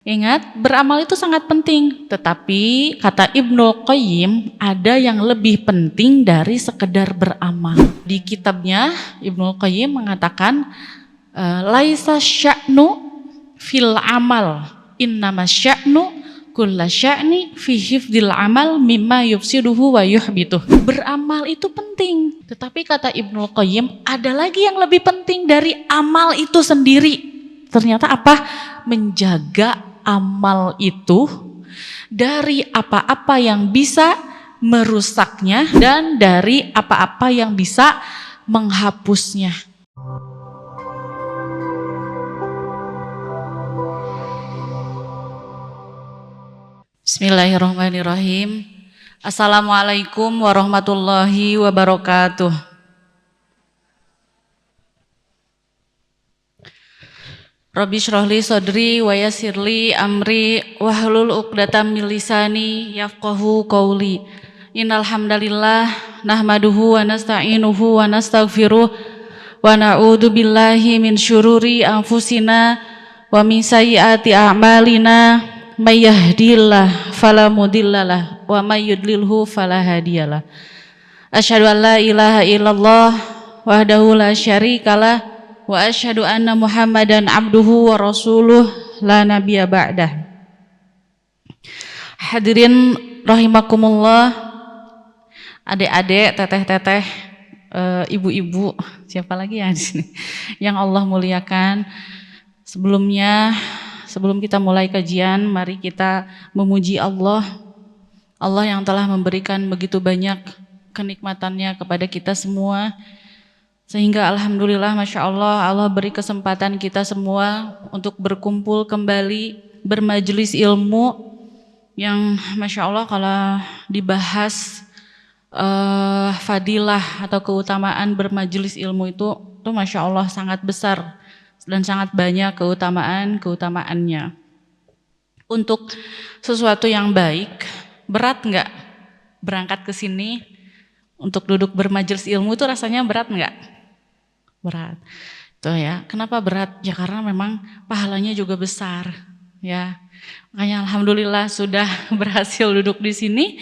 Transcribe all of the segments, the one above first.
Ingat, beramal itu sangat penting, tetapi kata Ibnu Qayyim ada yang lebih penting dari sekedar beramal. Di kitabnya Ibnu Qayyim mengatakan laisa sya'nu fil amal, innama sya'nu kulla sya'ni fi hifdzil amal mimma yufsiduhu wa yuhbituh. Beramal itu penting, tetapi kata Ibnu Qayyim ada lagi yang lebih penting dari amal itu sendiri. Ternyata apa? Menjaga amal itu dari apa-apa yang bisa merusaknya dan dari apa-apa yang bisa menghapusnya. Bismillahirrahmanirrahim. Assalamualaikum warahmatullahi wabarakatuh. Rabbi shrahli sadri wa yassirli amri wahlul 'uqdatam min lisani yafqahu qawli. Innal hamdalillah nahmaduhu wa nasta'inuhu wa nastaghfiruh wa na'udzu billahi min syururi anfusina wa min sayyiati a'malina may yahdihillahu fala mudhillalah wa may yudlilhu fala hadiyalah. Asyhadu an la ilaha illallah wahdahu la syarikalah wa asyhadu anna Muhammadan abduhu wa rasuluh la nabiyya ba'dah. Hadirin rahimakumullah, adik-adik, teteh-teteh, ibu-ibu, siapa lagi ya di sini yang Allah muliakan. Sebelum kita mulai kajian, mari kita memuji Allah. Allah yang telah memberikan begitu banyak kenikmatannya kepada kita semua. Sehingga alhamdulillah, masya Allah, Allah beri kesempatan kita semua untuk berkumpul kembali, bermajelis ilmu yang masya Allah kalau dibahas fadilah atau keutamaan bermajelis ilmu itu masya Allah sangat besar dan sangat banyak keutamaannya. Untuk sesuatu yang baik, berat nggak berangkat ke sini untuk duduk bermajelis ilmu itu rasanya berat nggak? Berat. Tuh ya, kenapa berat? Ya karena memang pahalanya juga besar, ya. Makanya alhamdulillah sudah berhasil duduk di sini,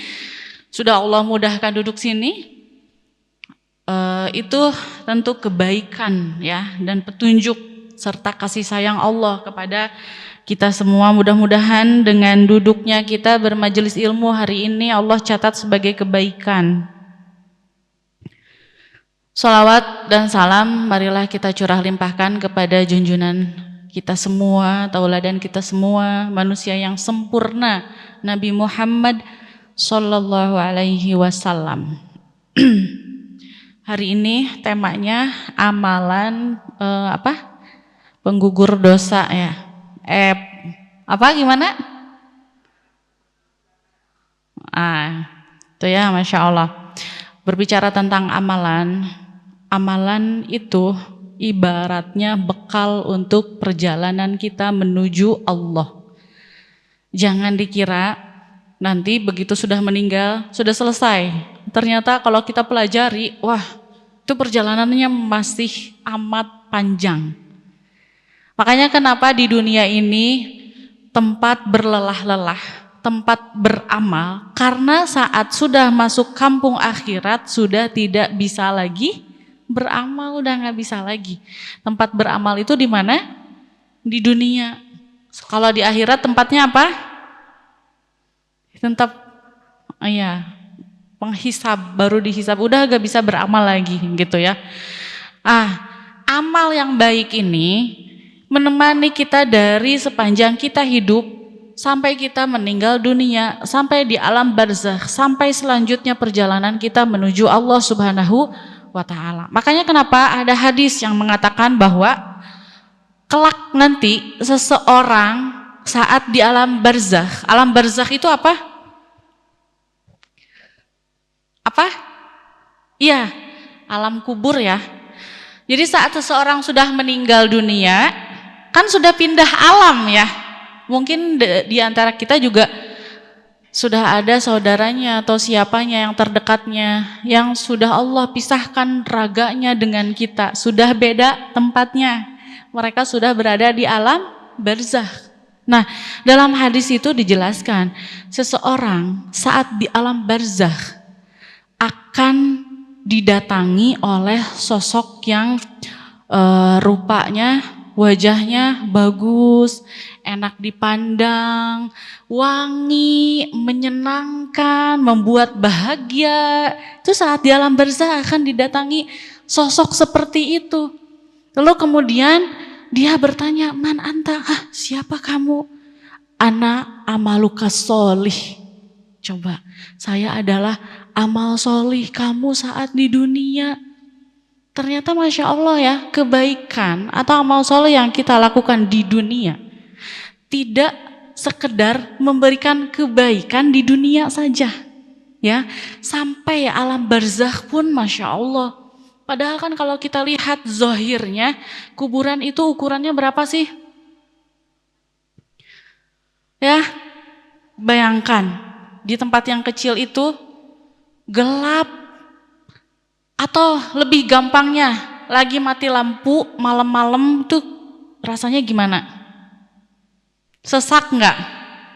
sudah Allah mudahkan duduk sini. Itu tentu kebaikan ya dan petunjuk serta kasih sayang Allah kepada kita semua. Mudah-mudahan dengan duduknya kita bermajelis ilmu hari ini Allah catat sebagai kebaikan. Shalawat dan salam marilah kita curah limpahkan kepada junjungan kita semua, tauladan kita semua, manusia yang sempurna, Nabi Muhammad Sallallahu Alaihi Wasallam. Hari ini temanya amalan penggugur dosa ya. Gimana? Itu ya, masya Allah. Berbicara tentang amalan itu ibaratnya bekal untuk perjalanan kita menuju Allah. Jangan dikira nanti begitu sudah meninggal, sudah selesai. Ternyata kalau kita pelajari, wah itu perjalanannya masih amat panjang. Makanya kenapa di dunia ini tempat berlelah-lelah, tempat beramal, karena saat sudah masuk kampung akhirat sudah tidak bisa lagi beramal, udah nggak bisa lagi. Tempat beramal itu di mana? Di dunia. Kalau di akhirat tempatnya apa? Tetap penghisab, baru dihisab, udah nggak bisa beramal lagi gitu ya. Amal yang baik ini menemani kita dari sepanjang kita hidup sampai kita meninggal dunia, sampai di alam barzakh, sampai selanjutnya perjalanan kita menuju Allah Subhanahu wa ta'ala. Makanya kenapa ada hadis yang mengatakan bahwa kelak nanti seseorang saat di alam barzakh itu apa? Iya, alam kubur ya. Jadi saat seseorang sudah meninggal dunia, kan sudah pindah alam ya. Mungkin di antara kita juga sudah ada saudaranya atau siapanya yang terdekatnya yang sudah Allah pisahkan raganya dengan kita, sudah beda tempatnya, mereka sudah berada di alam barzakh. Nah, dalam hadis itu dijelaskan seseorang saat di alam barzakh akan didatangi oleh sosok yang rupanya, wajahnya bagus, enak dipandang, wangi, menyenangkan, membuat bahagia. Itu saat di alam barzakh akan didatangi sosok seperti itu. Lalu kemudian dia bertanya, man anta, siapa kamu? Ana amaluka solih. Coba, saya adalah amal solih kamu saat di dunia. Ternyata Masya Allah ya, kebaikan atau amal soleh yang kita lakukan di dunia tidak sekedar memberikan kebaikan di dunia saja, ya, sampai alam barzakh pun Masya Allah. Padahal kan kalau kita lihat zohirnya, kuburan itu ukurannya berapa sih? Ya, bayangkan di tempat yang kecil itu gelap, atau lebih gampangnya lagi mati lampu malam-malam tuh rasanya gimana? Sesak nggak?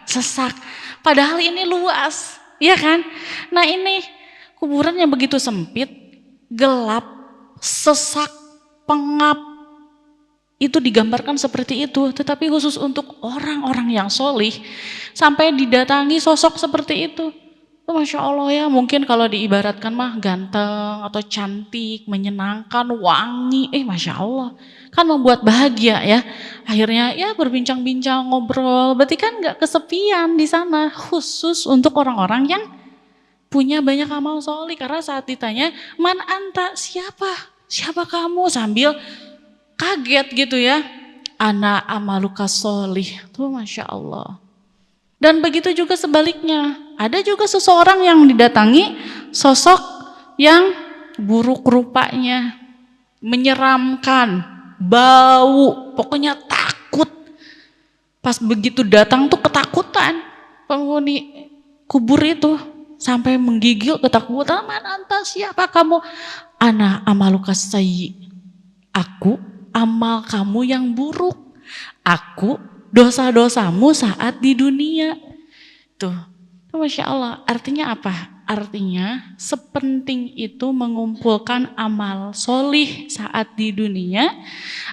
Sesak. Padahal ini luas, ya kan? Nah ini kuburan yang begitu sempit, gelap, sesak, pengap, itu digambarkan seperti itu. Tetapi khusus untuk orang-orang yang solih sampai didatangi sosok seperti itu. Masya Allah ya, mungkin kalau diibaratkan mah ganteng atau cantik, menyenangkan, wangi, Masya Allah, kan membuat bahagia ya. Akhirnya ya berbincang-bincang, ngobrol, berarti kan gak kesepian di sana, khusus untuk orang-orang yang punya banyak amal solih. Karena saat ditanya, man anta, siapa kamu, sambil kaget gitu ya, ana amaluka solih, tuh Masya Allah. Dan begitu juga sebaliknya, ada juga seseorang yang didatangi sosok yang buruk rupanya, menyeramkan, bau, pokoknya takut. Pas begitu datang tuh ketakutan penghuni kubur itu, sampai menggigil ketakutan. Man anta, siapa kamu? Ana amaluka sayyi, aku amal kamu yang buruk, aku dosa-dosamu saat di dunia. Tuh, Masya Allah, artinya apa? Artinya sepenting itu mengumpulkan amal solih saat di dunia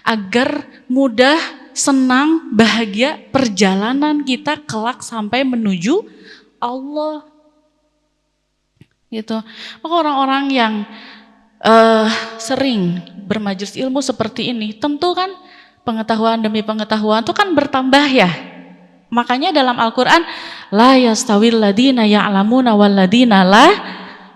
agar mudah, senang, bahagia perjalanan kita kelak sampai menuju Allah. Gitu. Maka orang-orang yang sering bermajelis ilmu seperti ini, tentu kan pengetahuan demi pengetahuan itu kan bertambah ya. Makanya dalam Al-Quran, la yastawil ladina ya'lamuna wal ladina la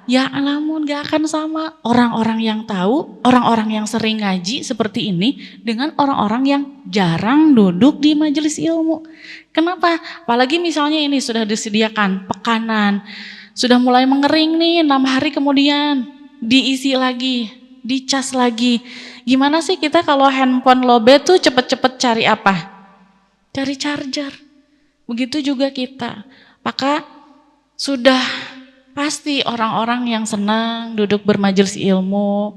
ya'lamun, gak akan sama orang-orang yang tahu, orang-orang yang sering ngaji seperti ini dengan orang-orang yang jarang duduk di majelis ilmu. Kenapa? Apalagi misalnya ini sudah disediakan pekanan, sudah mulai mengering nih 6 hari kemudian, diisi lagi, dicas lagi. Gimana sih kita kalau handphone lobet tuh cepet-cepet cari apa? Cari charger. Begitu juga kita. Maka sudah pasti orang-orang yang senang duduk bermajelis ilmu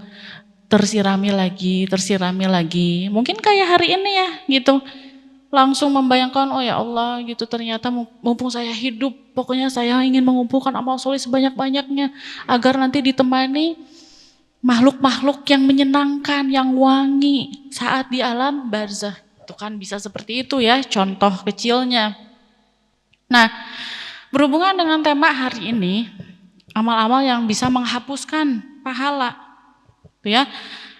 tersirami lagi. Mungkin kayak hari ini ya gitu. Langsung membayangkan, oh ya Allah gitu, ternyata mumpung saya hidup, pokoknya saya ingin mengumpulkan amal soleh sebanyak-banyaknya agar nanti ditemani makhluk-makhluk yang menyenangkan, yang wangi saat di alam barzakh. Itu kan bisa seperti itu ya, contoh kecilnya. Nah, berhubungan dengan tema hari ini, amal-amal yang bisa menghapuskan pahala, ya,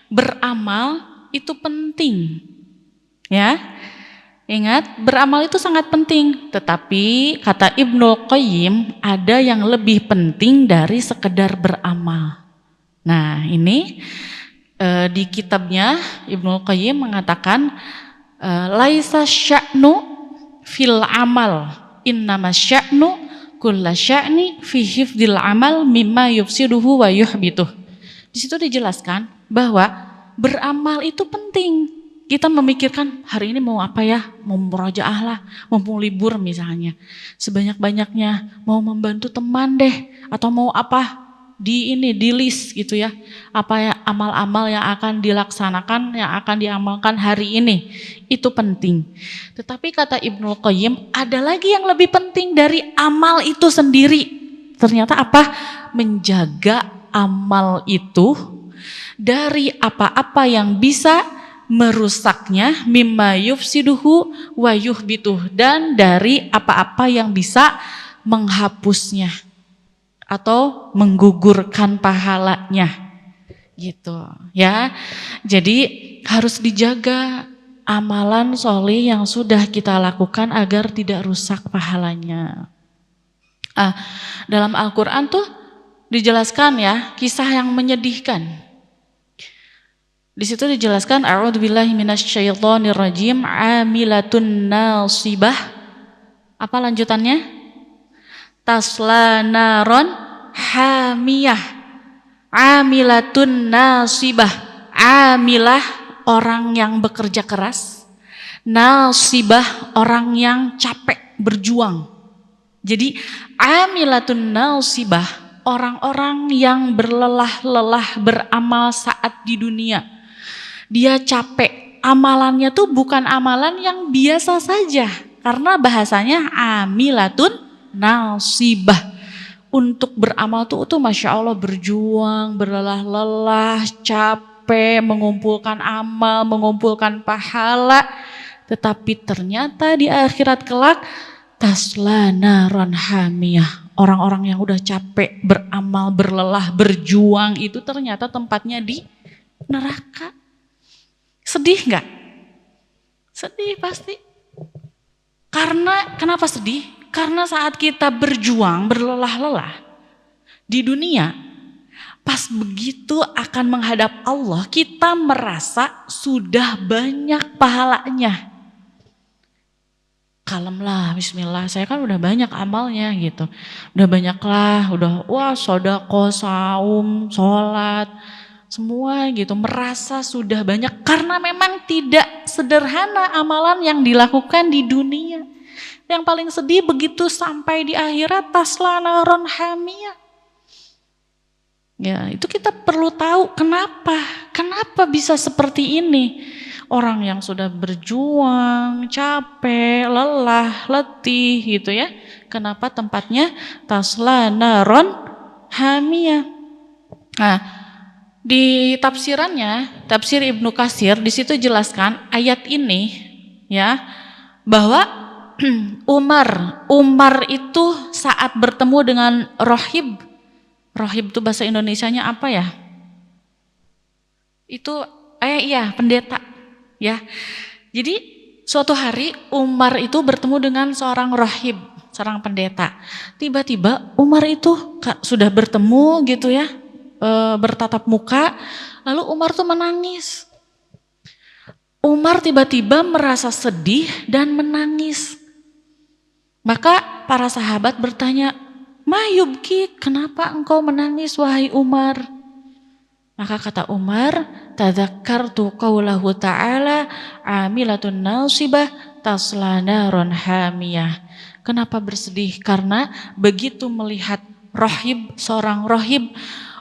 beramal itu penting, ya. Ingat, beramal itu sangat penting. Tetapi kata Ibnu Qayyim, ada yang lebih penting dari sekedar beramal. Nah, ini di kitabnya Ibnu Qayyim mengatakan, laisa sya'nu fil amal, innama sya'nu kulla sya'ni fi hifdzil amal mimma yufsiduhu wa yuhbituh. Di situ dijelaskan bahwa beramal itu penting. Kita memikirkan hari ini mau apa ya, mau murojaah lah, mumpung libur misalnya, sebanyak-banyaknya, mau membantu teman deh, atau mau apa, di list gitu ya. Apa ya amal-amal yang akan dilaksanakan, yang akan diamalkan hari ini. Itu penting. Tetapi kata Ibnul Qayyim, ada lagi yang lebih penting dari amal itu sendiri. Ternyata apa? Menjaga amal itu dari apa-apa yang bisa merusaknya, mimma yufsiduhu wa yuhbituh, dan dari apa-apa yang bisa menghapusnya atau menggugurkan pahalanya gitu ya. Jadi harus dijaga amalan soleh yang sudah kita lakukan agar tidak rusak pahalanya. Dalam Al-Quran tuh dijelaskan ya kisah yang menyedihkan. Di situ dijelaskan a'udzubillahi minasyaitonirrajim, amilatun nasibah. Apa lanjutannya? Tasla naron hamiyah. Amilatun nasibah. Amilah orang yang bekerja keras. Nasibah orang yang capek berjuang. Jadi amilatun nasibah orang-orang yang berlelah-lelah beramal saat di dunia. Dia capek, amalannya tuh bukan amalan yang biasa saja, karena bahasanya amilatun nasibah. Untuk beramal tuh Masya Allah berjuang, berlelah-lelah, capek, mengumpulkan amal, mengumpulkan pahala. Tetapi ternyata di akhirat kelak, tasla naron hamiyah. Orang-orang yang udah capek, beramal, berlelah, berjuang itu ternyata tempatnya di neraka. Sedih nggak? Sedih pasti. Kenapa sedih? Karena saat kita berjuang, berlelah-lelah di dunia, pas begitu akan menghadap Allah, kita merasa sudah banyak pahalanya. Kalem lah, bismillah, saya kan udah banyak amalnya gitu. Udah banyak lah, wah sodako, saum, sholat, semua gitu, merasa sudah banyak karena memang tidak sederhana amalan yang dilakukan di dunia. Yang paling sedih begitu sampai di akhirat, tasla naron hamiyah. Ya, itu kita perlu tahu kenapa bisa seperti ini. Orang yang sudah berjuang, capek, lelah, letih gitu ya. Kenapa tempatnya tasla naron hamiyah. Nah, di tafsirannya, tafsir Ibnu Katsir, di situ jelaskan ayat ini ya, bahwa Umar itu saat bertemu dengan rohib itu bahasa Indonesianya apa ya? Itu pendeta ya. Jadi suatu hari Umar itu bertemu dengan seorang rohib, seorang pendeta. Tiba-tiba Umar itu sudah bertemu gitu ya, bertatap muka, lalu Umar tuh menangis. Umar tiba-tiba merasa sedih dan menangis. Maka para sahabat bertanya, "Ma yubki, kenapa engkau menangis wahai Umar?" Maka kata Umar, "Tadzakartu qaulahu ta'ala, amilatun nasibah tasla naron hamiyah." Kenapa bersedih? Karena begitu melihat seorang rohib,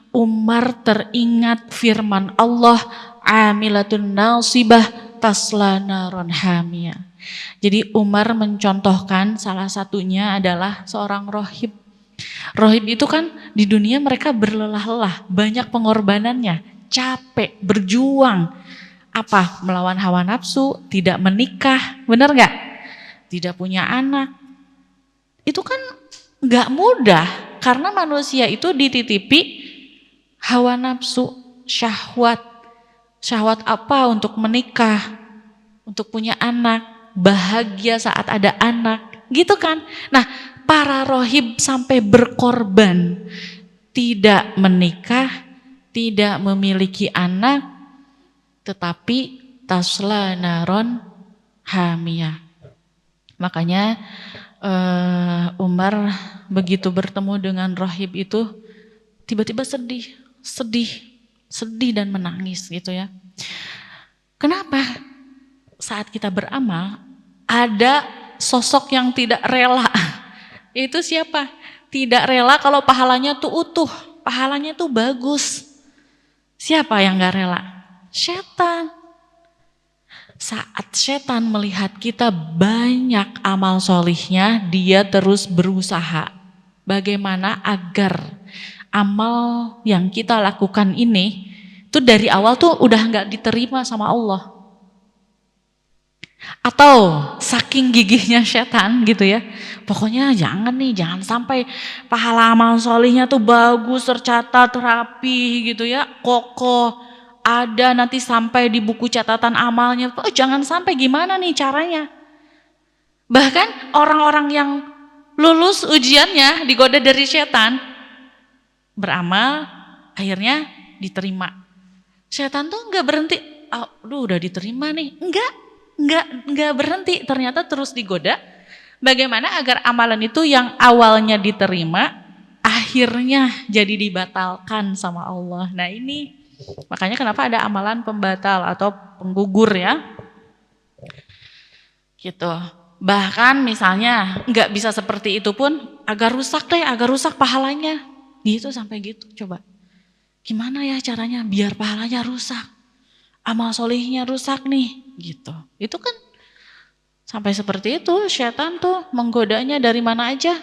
Umar teringat firman Allah, amilatun nasibah tasla naron hamiyah. Jadi Umar mencontohkan salah satunya adalah seorang rohib. Rohib itu kan di dunia mereka berlelah-lelah, banyak pengorbanannya, capek, berjuang. Apa? Melawan hawa nafsu, tidak menikah, benar nggak? Tidak punya anak. Itu kan nggak mudah, karena manusia itu dititipi hawa nafsu, syahwat. Syahwat apa? Untuk menikah, untuk punya anak, bahagia saat ada anak, gitu kan. Nah, para rohib sampai berkorban, tidak menikah, tidak memiliki anak, tetapi tasla naron hamiyah. Makanya Umar begitu bertemu dengan rohib itu tiba-tiba sedih dan menangis gitu ya. Kenapa? Saat kita beramal ada sosok yang tidak rela. Itu siapa? Tidak rela kalau pahalanya tuh utuh. pahalanya tuh bagus. Siapa yang gak rela? Setan. Saat setan melihat kita banyak amal solihnya, dia terus berusaha bagaimana agar amal yang kita lakukan ini tuh dari awal tuh udah gak diterima sama Allah. Atau saking gigihnya setan gitu ya, pokoknya jangan sampai pahala amal solihnya tuh bagus, tercatat, rapi gitu ya, kokoh. Ada nanti sampai di buku catatan amalnya, jangan sampai, gimana nih caranya. Bahkan orang-orang yang lulus ujiannya digoda dari setan, beramal, akhirnya diterima. Setan tuh nggak berhenti, udah diterima nih, nggak berhenti, ternyata terus digoda. Bagaimana agar amalan itu yang awalnya diterima, akhirnya jadi dibatalkan sama Allah. Nah ini makanya kenapa ada amalan pembatal atau penggugur ya, gitu. Bahkan misalnya nggak bisa seperti itu pun, agak rusak pahalanya, gitu sampai gitu. Coba, gimana ya caranya biar pahalanya rusak, amal solihnya rusak nih, gitu. Itu kan sampai seperti itu, setan tuh menggodanya dari mana aja,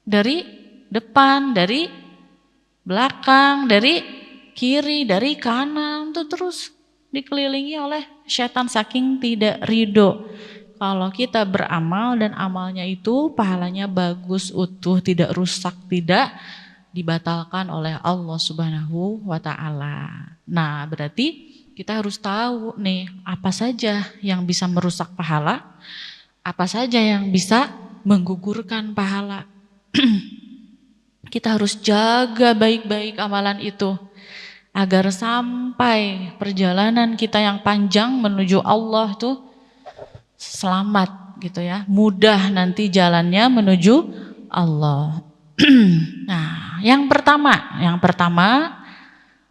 dari depan, dari belakang, dari kiri, dari kanan, tuh terus dikelilingi oleh setan saking tidak ridho. Kalau kita beramal dan amalnya itu pahalanya bagus, utuh, tidak rusak, tidak dibatalkan oleh Allah Subhanahu wa Ta'ala. Nah, berarti kita harus tahu nih apa saja yang bisa merusak pahala, apa saja yang bisa menggugurkan pahala. Kita harus jaga baik-baik amalan itu, agar sampai perjalanan kita yang panjang menuju Allah tuh selamat gitu ya, mudah nanti jalannya menuju Allah. Nah, yang pertama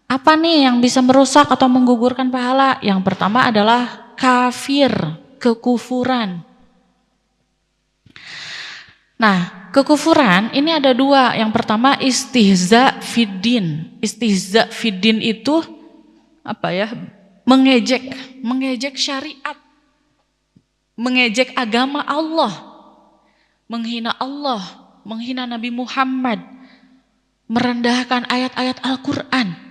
apa nih yang bisa merusak atau menggugurkan pahala? Yang pertama adalah kafir, kekufuran. Nah, kekufuran ini ada dua. Yang pertama istihza fiddin. Istihza fiddin itu apa ya? Mengejek syariat. Mengejek agama Allah. Menghina Allah, menghina Nabi Muhammad. Merendahkan ayat-ayat Al-Qur'an.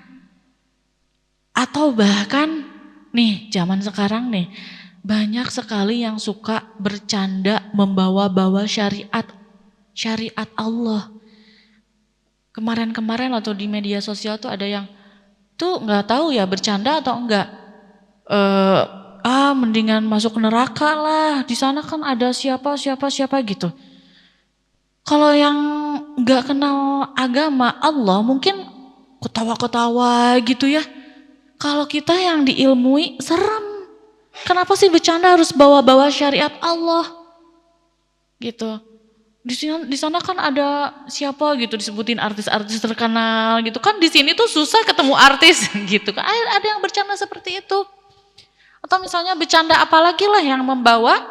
Atau bahkan nih zaman sekarang nih, banyak sekali yang suka bercanda membawa-bawa syariat Allah. Kemarin-kemarin atau di media sosial tuh ada yang tuh nggak tahu ya bercanda atau enggak. Mendingan masuk neraka lah. Di sana kan ada siapa gitu. Kalau yang nggak kenal agama Allah mungkin ketawa-ketawa gitu ya. Kalau kita yang diilmui serem. Kenapa sih bercanda harus bawa-bawa syariat Allah? Gitu. Di sana kan ada siapa gitu, disebutin artis-artis terkenal gitu kan. Di sini tuh susah ketemu artis gitu kan. Ada yang bercanda seperti itu. Atau misalnya bercanda apalagi lah yang membawa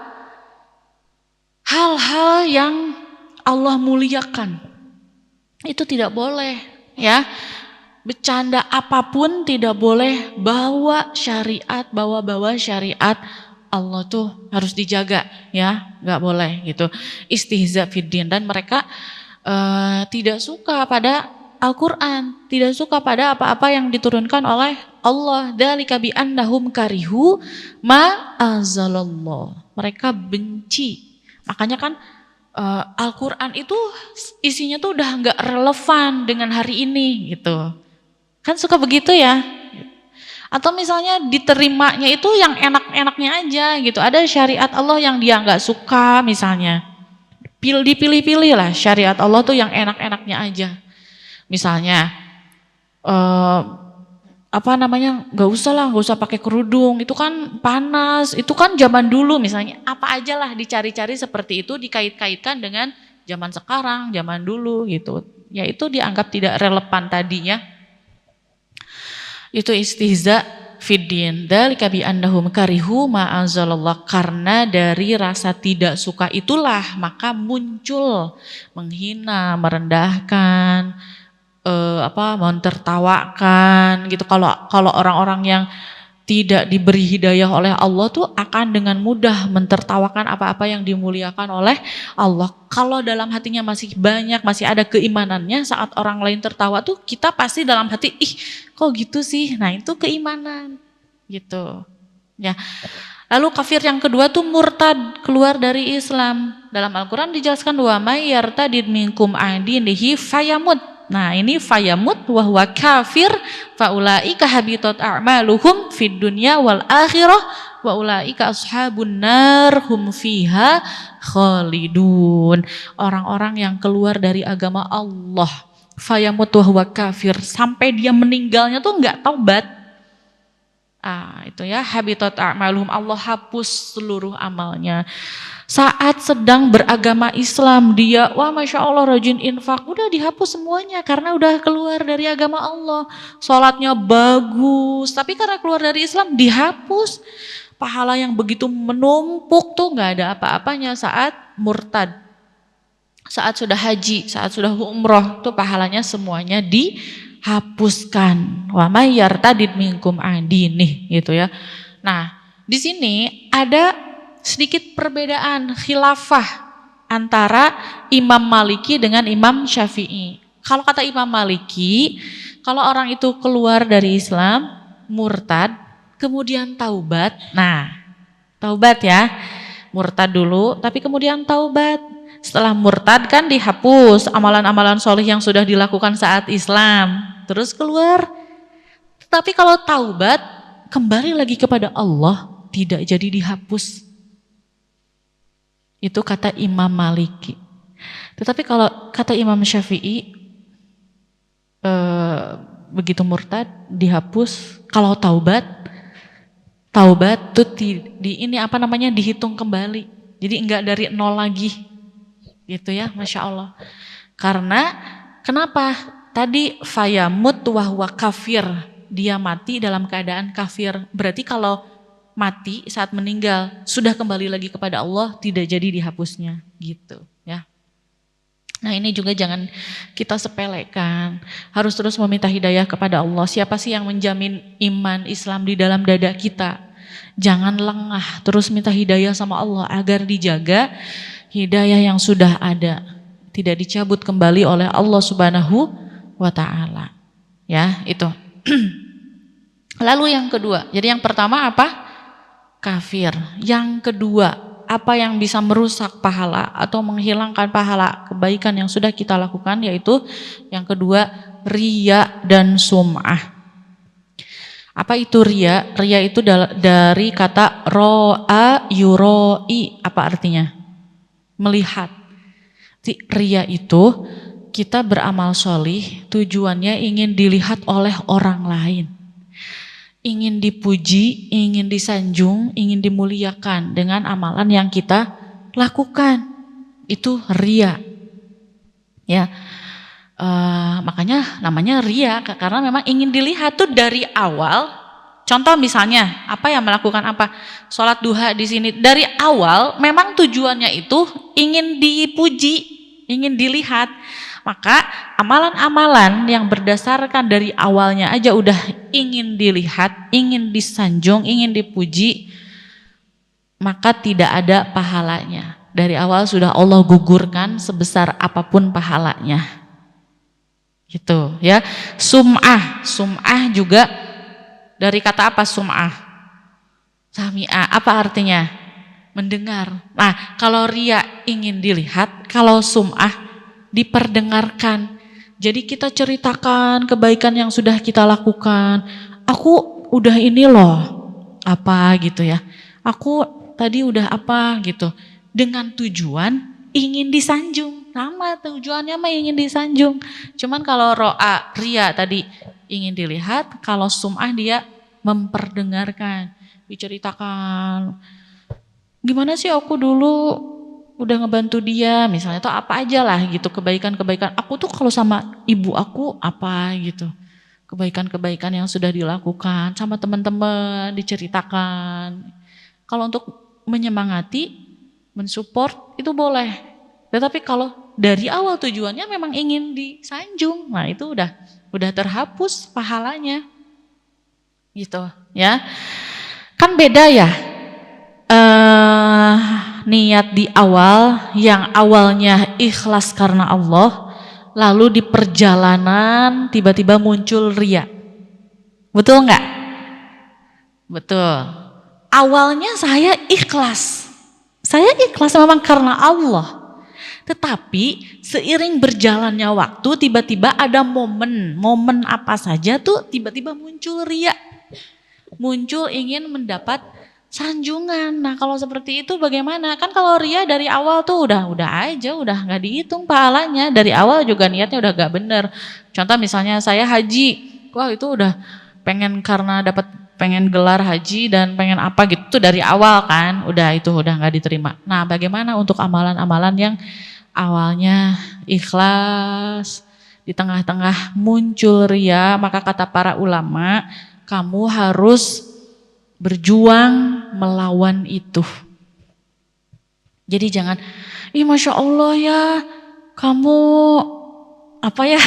hal-hal yang Allah muliakan. Itu tidak boleh ya. Bercanda apapun tidak boleh, bawa syariat Allah tuh harus dijaga ya, nggak boleh gitu. Istihza fiddin, dan mereka tidak suka pada Al-Quran, tidak suka pada apa-apa yang diturunkan oleh Allah. Dzalika bi annahum karihu ma anzalallah. Mereka benci. Makanya kan Al-Quran itu isinya tuh udah nggak relevan dengan hari ini gitu. Kan suka begitu ya. Atau misalnya diterimanya itu yang enak-enaknya aja gitu. Ada syariat Allah yang dia nggak suka misalnya. Dipilih-pilih lah syariat Allah tuh yang enak-enaknya aja. Misalnya nggak usah pakai kerudung, itu kan panas, itu kan zaman dulu misalnya. Apa aja lah dicari-cari seperti itu, dikait-kaitkan dengan zaman sekarang, zaman dulu gitu. Ya itu dianggap tidak relevan tadinya. Itu istihza fiddin. Dzalika bi annahum karihu ma anzalallah. Karena dari rasa tidak suka itulah maka muncul menghina, merendahkan mentertawakan gitu. Kalau orang-orang yang tidak diberi hidayah oleh Allah tuh akan dengan mudah mentertawakan apa-apa yang dimuliakan oleh Allah. Kalau dalam hatinya masih banyak, masih ada keimanannya, saat orang lain tertawa tuh kita pasti dalam hati, ih kok gitu sih? Nah itu keimanan gitu. Ya. Lalu kafir yang kedua tuh murtad, keluar dari Islam. Dalam Al-Quran dijelaskan wa may yartadid minkum an dinihi fayamut. Nah ini fayamut wa huwa kafir fa ulaika habitat a'maluhum fid dunya wal akhirah wa ulaika ashabun nar hum fiha khalidun. Orang-orang yang keluar dari agama Allah, fayamut wa huwa kafir, sampai dia meninggalnya tuh enggak taubat. Itu ya, habitat a'maluhum, Allah hapus seluruh amalnya. Saat sedang beragama Islam dia, wah Masya Allah rajin infak, udah dihapus semuanya karena udah keluar dari agama Allah. Sholatnya bagus, tapi karena keluar dari Islam dihapus. Pahala yang begitu menumpuk tuh gak ada apa-apanya saat murtad. Saat sudah haji, saat sudah umroh tuh pahalanya semuanya dihapuskan. Wa may yartadid minkum an dinih gitu ya. Nah, di sini ada sedikit perbedaan khilafah antara Imam Maliki dengan Imam Syafi'i. Kalau kata Imam Maliki, kalau orang itu keluar dari Islam, murtad, kemudian taubat. Nah, taubat ya. Murtad dulu, tapi kemudian taubat. Setelah murtad kan dihapus amalan-amalan soleh yang sudah dilakukan saat Islam. Terus keluar. Tapi kalau taubat, kembali lagi kepada Allah, tidak jadi dihapus. Itu kata Imam Maliki. Tetapi kalau kata Imam Syafi'i, begitu murtad, dihapus. Kalau taubat tuh dihitung kembali. Jadi enggak dari nol lagi. Gitu ya, Masya Allah. Karena kenapa? Tadi fayamut wa huwa kafir, dia mati dalam keadaan kafir. Berarti kalau mati saat meninggal sudah kembali lagi kepada Allah, tidak jadi dihapusnya gitu ya. Nah ini juga jangan kita sepelekan, harus terus meminta hidayah kepada Allah. Siapa sih yang menjamin iman Islam di dalam dada kita? Jangan lengah, terus minta hidayah sama Allah agar dijaga hidayah yang sudah ada, tidak dicabut kembali oleh Allah Subhanahu wa ta'ala. Ya, itu. Lalu yang kedua, jadi yang pertama apa? Kafir. Yang kedua, apa yang bisa merusak pahala atau menghilangkan pahala kebaikan yang sudah kita lakukan, yaitu yang kedua, riya dan sum'ah. Apa itu riya? Riya itu dari kata ro'a yuroi. Apa artinya? Melihat. Riya itu kita beramal sholih, tujuannya ingin dilihat oleh orang lain, ingin dipuji, ingin disanjung, ingin dimuliakan dengan amalan yang kita lakukan. Itu riya ya. Makanya namanya riya, karena memang ingin dilihat tuh dari awal. Contoh misalnya, apa yang melakukan apa? Sholat duha di sini dari awal memang tujuannya itu ingin dipuji, ingin dilihat. Maka amalan-amalan yang berdasarkan dari awalnya aja udah ingin dilihat, ingin disanjung, ingin dipuji, maka tidak ada pahalanya. Dari awal sudah Allah gugurkan sebesar apapun pahalanya. Gitu ya. Sum'ah juga dari kata apa sum'ah? Sami'ah, apa artinya? Mendengar. Nah, kalau riya ingin dilihat, kalau sum'ah diperdengarkan. Jadi kita ceritakan kebaikan yang sudah kita lakukan. Aku udah ini loh, apa gitu ya. Aku tadi udah apa gitu. Dengan tujuan ingin disanjung. Sama tujuannya mah ingin disanjung. Cuman kalau ro'a, riya tadi ingin dilihat, kalau sum'ah dia memperdengarkan, diceritakan. Gimana sih aku dulu udah ngebantu dia, misalnya atau apa aja lah gitu, kebaikan-kebaikan. Aku tuh kalau sama ibu aku apa gitu. Kebaikan-kebaikan yang sudah dilakukan sama teman-teman diceritakan. Kalau untuk menyemangati, mensupport itu boleh. Tetapi kalau dari awal tujuannya memang ingin disanjung. Nah, itu udah terhapus pahalanya. Gitu, ya. Kan beda ya. Niat di awal yang awalnya ikhlas karena Allah, lalu di perjalanan tiba-tiba muncul riya. Betul nggak? Betul. Awalnya saya ikhlas memang karena Allah. Tetapi seiring berjalannya waktu tiba-tiba ada momen apa saja tuh tiba-tiba muncul riya. Muncul ingin mendapat sanjungan. Nah, kalau seperti itu bagaimana? Kan kalau riya dari awal tuh udah aja, udah nggak dihitung pahalanya. Dari awal juga niatnya udah nggak bener. Contoh misalnya saya haji, wah itu udah pengen gelar haji dan pengen apa gitu dari awal kan, udah nggak diterima. Nah, bagaimana untuk amalan-amalan yang awalnya ikhlas, di tengah-tengah muncul riya, maka kata para ulama, kamu harus berjuang melawan itu. Jadi jangan, Masya Allah ya, kamu apa ya?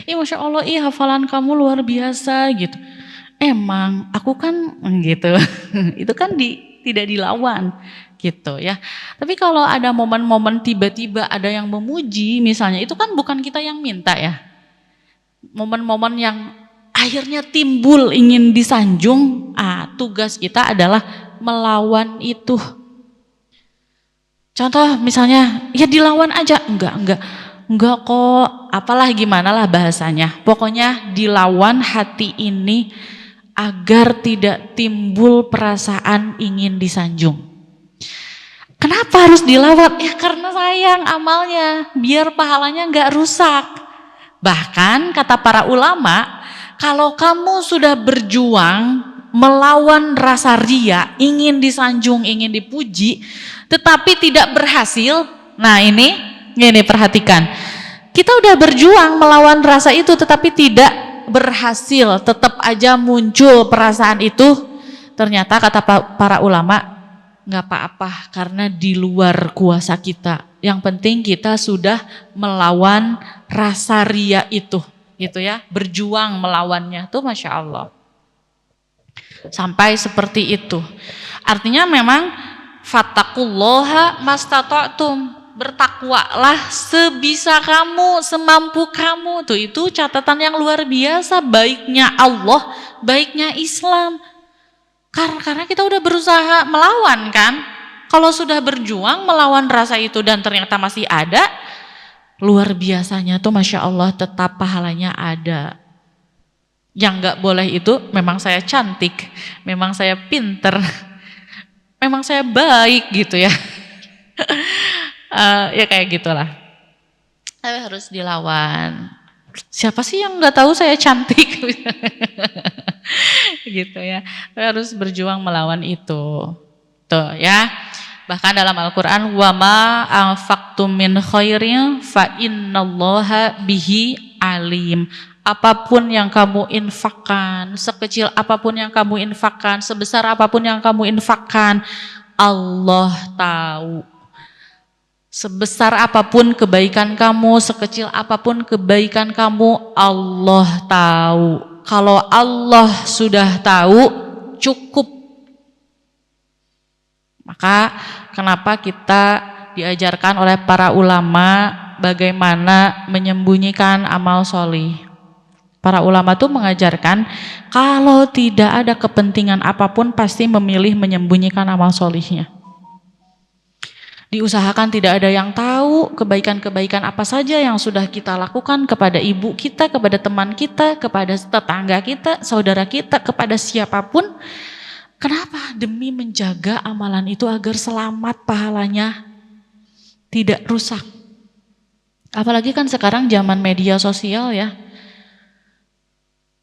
Masya Allah, hafalan kamu luar biasa gitu. Emang aku kan gitu. Itu kan tidak dilawan gitu ya. Tapi kalau ada momen-momen tiba-tiba ada yang memuji misalnya, itu kan bukan kita yang minta ya. Momen-momen yang akhirnya timbul ingin disanjung, tugas kita adalah melawan itu. Contoh misalnya, ya dilawan aja, enggak kok, apalah gimana lah bahasanya. Pokoknya dilawan hati ini agar tidak timbul perasaan ingin disanjung. Kenapa harus dilawan? Ya karena sayang amalnya, biar pahalanya enggak rusak. Bahkan kata para ulama, kalau kamu sudah berjuang melawan rasa riya, ingin disanjung, ingin dipuji, tetapi tidak berhasil, nah ini perhatikan. Kita udah berjuang melawan rasa itu tetapi tidak berhasil, tetap aja muncul perasaan itu. Ternyata kata para ulama, nggak apa-apa karena di luar kuasa kita. Yang penting kita sudah melawan rasa riya itu, gitu ya, berjuang melawannya tuh, Masya Allah. Sampai seperti itu. Artinya memang fattaqullaha mastata'tum, bertakwalah sebisa kamu, semampu kamu. Tuh, itu catatan yang luar biasa, baiknya Allah, baiknya Islam. Karena kita udah berusaha melawan kan. Kalau sudah berjuang melawan rasa itu dan ternyata masih ada, luar biasanya tuh Masya Allah, tetap pahalanya ada. Yang gak boleh itu, memang saya cantik, memang saya pinter, memang saya baik gitu ya. Ya kayak gitulah. Tapi harus dilawan. Siapa sih yang nggak tahu saya cantik? Gitu ya. Tapi harus berjuang melawan itu. Tuh ya. Bahkan dalam Al-Quran, wa ma anfaqtum min khairin fa innallaha bihi alim. Apapun yang kamu infakkan, sekecil apapun yang kamu infakkan, sebesar apapun yang kamu infakkan, Allah tahu. Sebesar apapun kebaikan kamu, sekecil apapun kebaikan kamu, Allah tahu. Kalau Allah sudah tahu, cukup. Maka kenapa kita diajarkan oleh para ulama bagaimana menyembunyikan amal solih. Para ulama tuh mengajarkan kalau tidak ada kepentingan apapun pasti memilih menyembunyikan amal solihnya. Diusahakan tidak ada yang tahu kebaikan-kebaikan apa saja yang sudah kita lakukan kepada ibu kita, kepada teman kita, kepada tetangga kita, saudara kita, kepada siapapun. Kenapa? Demi menjaga amalan itu agar selamat pahalanya, tidak rusak. Apalagi kan sekarang zaman media sosial ya.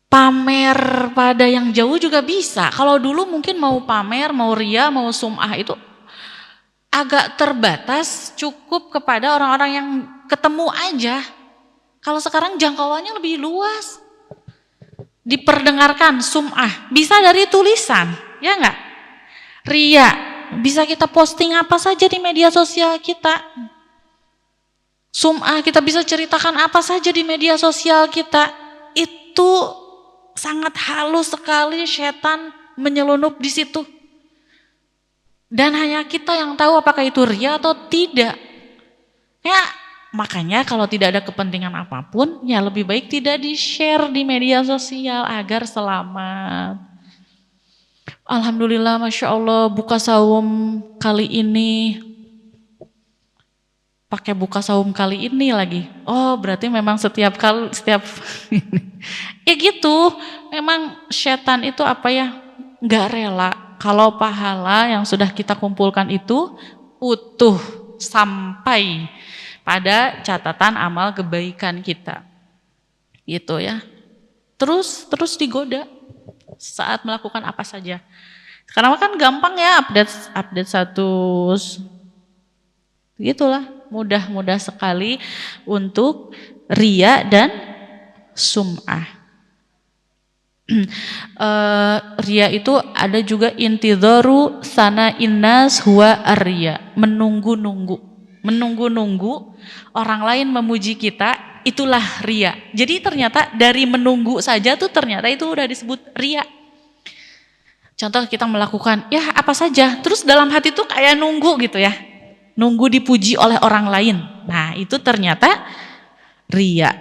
Pamer pada yang jauh juga bisa. Kalau dulu mungkin mau pamer, mau riya, mau sum'ah itu agak terbatas, cukup kepada orang-orang yang ketemu aja. Kalau sekarang jangkauannya lebih luas. Diperdengarkan sum'ah, bisa dari tulisan, ya enggak? Riya, bisa kita posting apa saja di media sosial kita. Sum'ah, kita bisa ceritakan apa saja di media sosial kita. Itu sangat halus sekali setan menyelunup di situ. Dan hanya kita yang tahu apakah itu ria atau tidak. Ya, makanya kalau tidak ada kepentingan apapun, ya lebih baik tidak di-share di media sosial agar selamat. Alhamdulillah, Masya Allah, buka saum kali ini. Pakai buka saum kali ini lagi. Oh, berarti memang setiap ya gitu. Memang setan itu apa ya? Nggak rela kalau pahala yang sudah kita kumpulkan itu utuh sampai pada catatan amal kebaikan kita. Gitu ya. Terus digoda saat melakukan apa saja. Karena kan gampang ya update status. Gitulah, mudah sekali untuk ria dan sum'ah. Ria itu ada juga intidharu sana innas huwa ar-ria, menunggu-nunggu orang lain memuji kita, itulah ria. Jadi ternyata dari menunggu saja tuh ternyata itu udah disebut ria. Contoh kita melakukan ya apa saja, terus dalam hati tuh kayak nunggu gitu ya, nunggu dipuji oleh orang lain. Nah itu ternyata ria.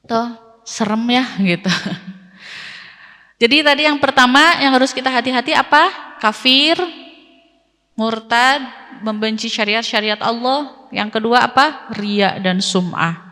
Tuh serem ya gitu. Jadi tadi yang pertama yang harus kita hati-hati apa? Kafir, murtad, membenci syariat-syariat Allah. Yang kedua apa? Ria dan sum'ah.